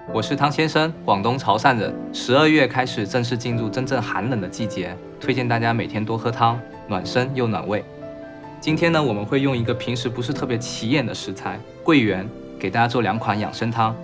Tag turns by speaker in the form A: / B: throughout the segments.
A: 我是汤先生，广东潮汕人。12月开始正式进入真正寒冷的季节，推荐大家每天多喝汤，暖身又暖胃。今天呢，我们会用一个平时不是特别起眼的食材——桂圆，给大家做2款养生汤。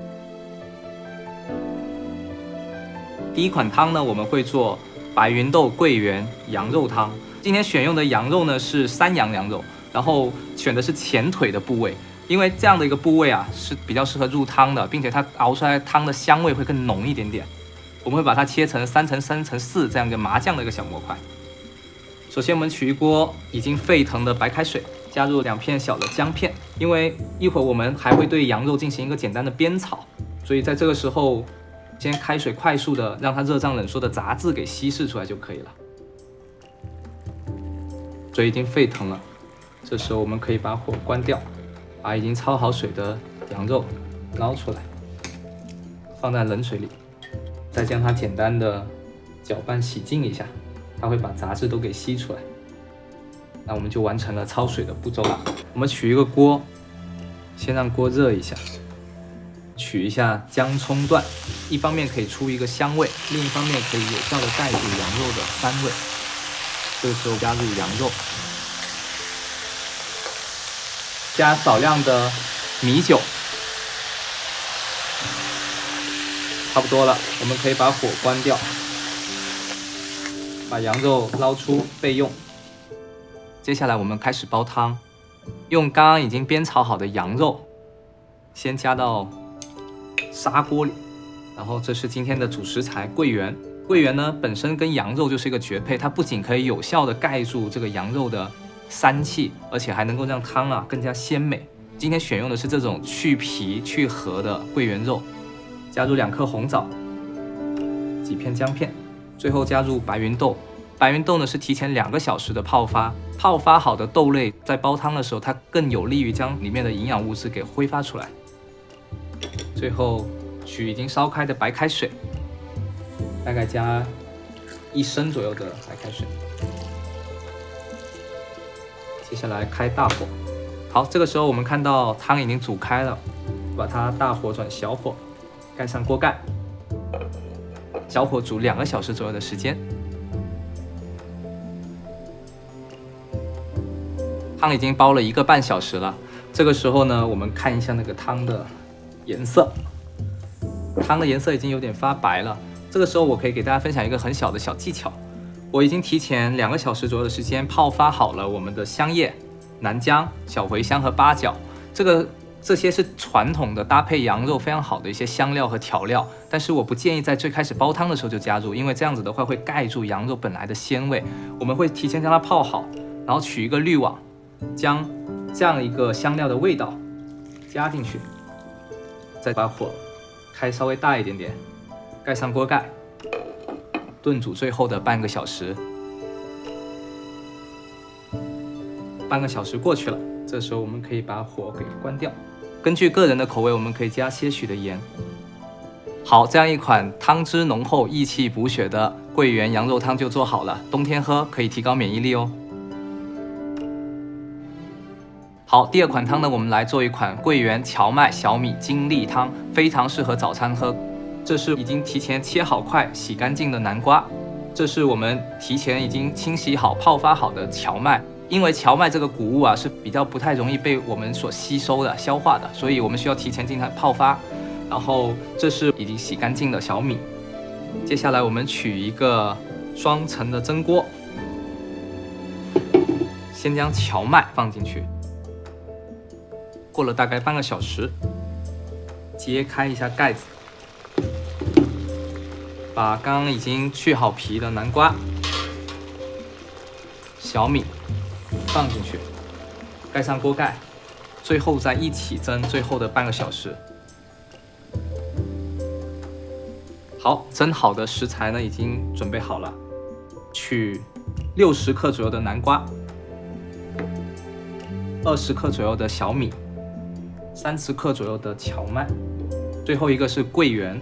A: 第一款汤呢，我们会做白芸豆桂圆羊肉汤。今天选用的羊肉呢是山羊羊肉，然后选的是前腿的部位。因为这样的一个部位啊，是比较适合入汤的，并且它熬出来汤的香味会更浓一点点。我们会把它切成3×3×4这样一个麻酱的一个小模块。首先我们取一锅已经沸腾的白开水，加入2片小的姜片，因为一会儿我们还会对羊肉进行一个简单的煸炒，所以在这个时候，先开水快速的让它热胀冷缩的杂质给稀释出来就可以了。水已经沸腾了，这时候我们可以把火关掉。把已经焯好水的羊肉捞出来，放在冷水里，再将它简单的搅拌洗净一下，它会把杂质都给吸出来。那我们就完成了焯水的步骤了。我们取一个锅，先让锅热一下，取一下姜葱段，一方面可以出一个香味，另一方面可以有效的盖住羊肉的膻味。这个时候加入羊肉。加少量的米酒，差不多了，我们可以把火关掉，把羊肉捞出备用。接下来我们开始煲汤，用刚刚已经煸炒好的羊肉，先加到砂锅里，然后这是今天的主食材桂圆。桂圆呢本身跟羊肉就是一个绝配，它不仅可以有效的盖住这个羊肉的膻气，而且还能够让汤啊更加鲜美。今天选用的是这种去皮去核的桂圆肉，加入2颗红枣，几片姜片，最后加入白芸豆。白芸豆呢是提前2个小时的泡发，泡发好的豆类在煲汤的时候，它更有利于将里面的营养物质给挥发出来。最后取已经烧开的白开水，大概加1升左右的白开水。接下来开大火，好，这个时候我们看到汤已经煮开了，把它大火转小火，盖上锅盖，小火煮2个小时左右的时间。汤已经煲了1个半小时了，这个时候呢，我们看一下那个汤的颜色，汤的颜色已经有点发白了。这个时候我可以给大家分享一个很小的小技巧。我已经提前2个小时左右的时间泡发好了我们的香叶、南姜、小茴香和八角，这些是传统的搭配羊肉非常好的一些香料和调料，但是我不建议在最开始煲汤的时候就加入，因为这样子的话会盖住羊肉本来的鲜味。我们会提前将它泡好，然后取一个滤网，将这样一个香料的味道加进去，再把火开稍微大一点点，盖上锅盖，炖煮最后的半个小时。半个小时过去了，这时候我们可以把火给关掉。根据个人的口味，我们可以加些许的盐。好，这样一款汤汁浓厚、益气补血的桂圆羊肉汤就做好了，冬天喝可以提高免疫力哦。好，第2款汤呢，我们来做一款桂圆荞麦小米精力汤，非常适合早餐喝。这是已经提前切好块、洗干净的南瓜，这是我们提前已经清洗好、泡发好的荞麦。因为荞麦这个谷物啊是比较不太容易被我们所吸收的、消化的，所以我们需要提前进行泡发。然后这是已经洗干净的小米。接下来我们取一个双层的蒸锅，先将荞麦放进去。过了大概半个小时，揭开一下盖子，把刚刚已经去好皮的南瓜、小米放进去，盖上锅盖，最后再一起蒸最后的半个小时。好，蒸好的食材呢已经准备好了，取60克左右的南瓜，20克左右的小米，30克左右的荞麦，最后一个是桂圆，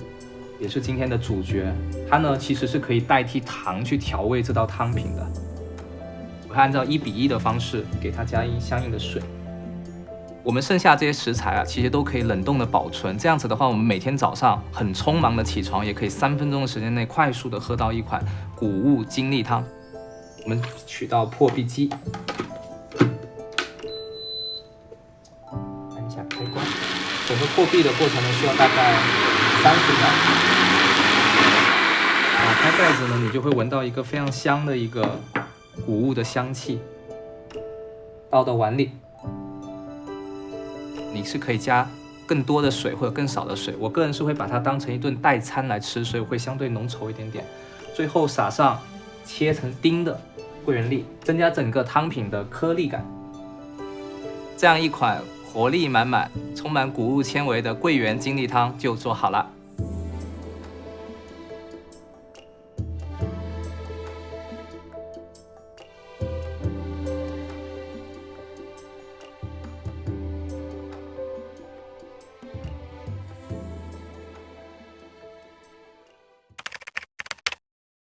A: 也是今天的主角。它呢其实是可以代替糖去调味这道汤品的。我会按照1:1的方式给它加相应的水。我们剩下这些食材啊，其实都可以冷冻的保存。这样子的话，我们每天早上很匆忙的起床，也可以3分钟的时间内快速的喝到一款谷物精力汤。我们取到破壁机，按一下开关。整个破壁的过程呢，需要大概30秒。打开盖子呢，你就会闻到一个非常香的一个谷物的香气。倒到碗里。你是可以加更多的水或者更少的水，我个人是会把它当成一顿代餐来吃，所以会相对浓稠一点点。最后撒上切成丁的桂圆粒，增加整个汤品的颗粒感。这样一款活力满满、充满谷物纤维的桂圆精力汤就做好了。